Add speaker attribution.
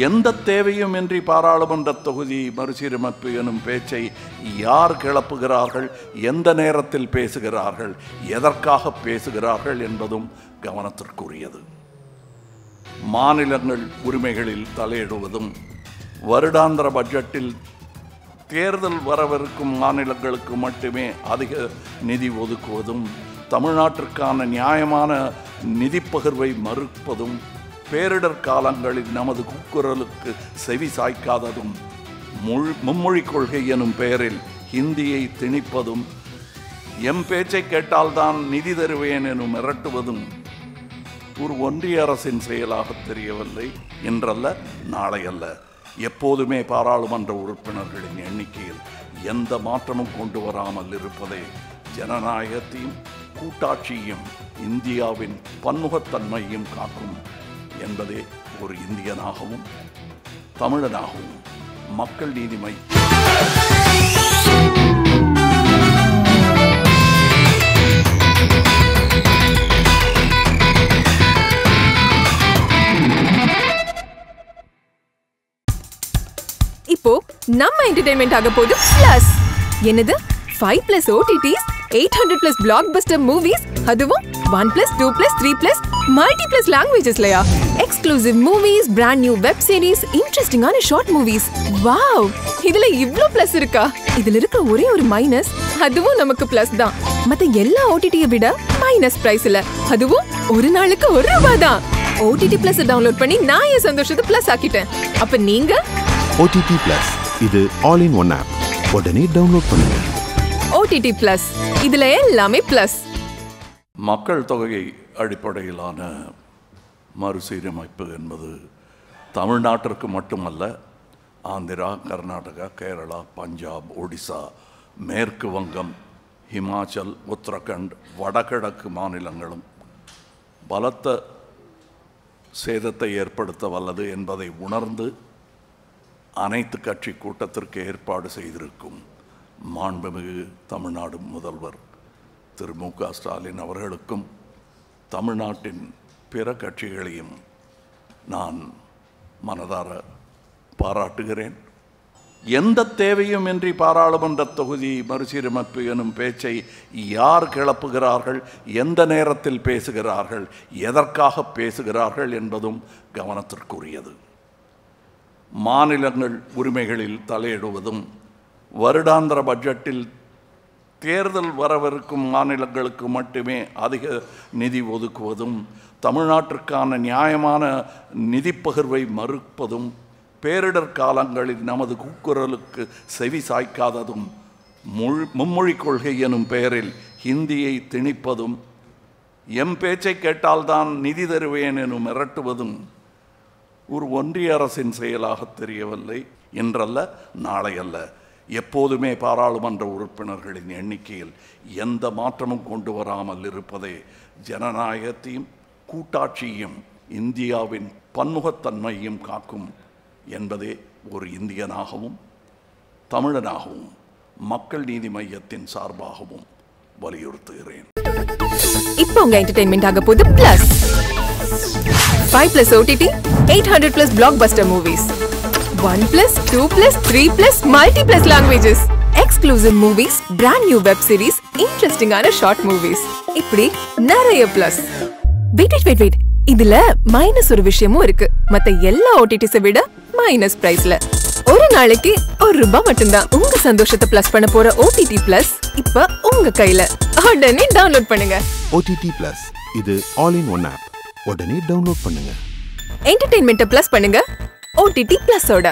Speaker 1: எந்த தேவையுமின்றி பாராளுமன்ற தொகுதி மறுசீரமைப்பு எனும் பேச்சை யார் கிளப்புகிறார்கள், எந்த நேரத்தில் பேசுகிறார்கள், எதற்காக பேசுகிறார்கள் என்பதும் கவனத்திற்குரியது. மாநிலங்கள் உரிமைகளில் தலையிடுவதும், வருடாந்திர பட்ஜெட்டில் தேர்தல் வரவிருக்கும் மாநிலங்களுக்கு மட்டுமே அதிக நிதி ஒதுக்குவதும், தமிழ்நாட்டிற்கான நியாயமான நிதி பகிர்வை மறுப்பதும், பேரிடர் காலங்களில் நமது கூக்குரலுக்கு செவி சாய்க்காததும், மும்மொழி கொள்கை எனும் பெயரில் ஹிந்தியை திணிப்பதும், எம் பேச்சை கேட்டால்தான் நிதி தருவேன் எனும் மிரட்டுவதும் ஒரு ஒன்றிய அரசின் செயலாக தெரியவில்லை. இன்றல்ல, நாளையல்ல, எப்போதுமே பாராளுமன்ற உறுப்பினர்களின் எண்ணிக்கையில் எந்த மாற்றமும் கொண்டு வராமல் இருப்பதே ஜனநாயகத்தையும் கூட்டாட்சியும் இந்தியாவின் பன்முகத்தன்மையும் காக்கும் என்பதே ஒரு இந்தியனாகவும் தமிழனாகவும் மக்கள் நீதி மையம்
Speaker 2: இப்போ நம்ம என்டர்டெயின்மெண்ட் ஆக போகுது பிளஸ். என்னது 5+ OTTs, 800+ blockbuster movies, அதுவும் 1+, 2+, 3+ multi+ languagesலயா? Exclusive movies, brand new web series, இன்ட்ரெஸ்டிங்கான ஷார்ட் மூவிஸ். வாவ், இதுல இவ்ளோ பிளஸ் இருக்கா? இதுல இருக்க ஒரே ஒரு மைனஸ், அதுவும் நமக்கு பிளஸ் தான். மத்த எல்லா OTT-ய விட மைனஸ் பிரைஸ்ல, அதுவும் ஒரு நாளுக்கு ₹1 தான். OTT Plus டவுன்லோட் பண்ணி நான் என் சந்தோஷத்தை பிளஸ் ஆக்கிட்டேன். அப்ப நீங்க
Speaker 3: OTT Plus, இது ஆல் இன் ஒன் ஆப். உடனே டவுன்லோட் பண்ணுங்க.
Speaker 2: OTT Plus, இதுல எல்லாமே பிளஸ்.
Speaker 1: மக்கள் தொகை அடிப்படையிலான மறுசீரமைப்பு என்பது தமிழ்நாட்டிற்கு மட்டுமல்ல, ஆந்திரா, கர்நாடகா, கேரளா, பஞ்சாப், ஒடிசா, மேற்கு வங்கம், ஹிமாச்சல், உத்தரகண்ட், வடகிழக்கு மாநிலங்களும் பலத்த சேதத்தை ஏற்படுத்த வல்லது என்பதை உணர்ந்து அனைத்து கட்சி கூட்டத்திற்கு ஏற்பாடு செய்திருக்கும் மாண்புமிகு தமிழ்நாடு முதல்வர் திரு மு.க. ஸ்டாலின் அவர்களுக்கும் தமிழ்நாட்டின் பிற கட்சிகளையும் நான் மனதார பாராட்டுகிறேன். எந்த தேவையுமின்றி பாராளுமன்ற தொகுதி மறுசீரமைப்பு எனும் பேச்சை யார் கிளப்புகிறார்கள், எந்த நேரத்தில் பேசுகிறார்கள், எதற்காக பேசுகிறார்கள் என்பதும் கவனத்திற்குரியது. மாநிலங்கள் உரிமைகளில் தலையிடுவதும், வருடாந்திர பட்ஜெட்டில் தேர்தல் வரவிருக்கும் மாநிலங்களுக்கு மட்டுமே அதிக நிதி ஒதுக்குவதும், தமிழ்நாட்டிற்கான நியாயமான நிதி பகிர்வை மறுப்பதும், பேரிடர் காலங்களில் நமது கூக்குரலுக்கு செவி சாய்க்காததும், மும்மொழி கொள்கை எனும் பெயரில் ஹிந்தியை திணிப்பதும், எம் பேச்சை கேட்டால்தான் நிதி தருவேன் எனும் மிரட்டுவதும் ஒரு ஒன்றிய அரசின் செயலாக தெரியவில்லை. இன்றல்ல, நாளையல்ல, எப்போதுமே பாராளுமன்ற உறுப்பினர்களின் எண்ணிக்கையில் எந்த மாற்றமும் கொண்டு வராமல் இருப்பதே ஜனநாயகத்தையும் கூட்டாட்சியும் இந்தியாவின் பன்முகத்தன்மையும் காக்கும் என்பதே ஒரு இந்தியனாகவும் தமிழனாகவும் மக்கள் நீதி மையத்தின் சார்பாகவும் வலியுறுத்துகிறேன்.
Speaker 2: இப்போ உங்க என்டர்டெயின்மெண்ட் ஆக போகுது plus. 5+ OTT, 800+ blockbuster movies, 1+, 2+, 3+ multi+ languages, exclusive movies, brand new web series, இன்ட்ரெஸ்டிங்கான ஷார்ட் மூவிஸ், இப்படி நிறைய பிளஸ். வெயிட், இதுல மைனஸ் ஒரு விஷயமும் இருக்கு. மத்த எல்லா OTTs-ஐ விட மைனஸ் பிரைஸ்ல ஒரு நாளைக்கு ₹1 மட்டும்தான். உங்க சந்தோஷத்தை பிளஸ் பண்ண போற OTT Plus இப்ப உங்க கையில. உடனே டவுன்லோட் பண்ணுங்க.
Speaker 3: OTT Plus, இது ஆல் இன் ஒன் ஆப். உடனே டவுன்லோட் பண்ணுங்க.
Speaker 2: என்டர்டெயின்மெண்ட்டை பிளஸ் பண்ணுங்க OTT Plus-ஓட.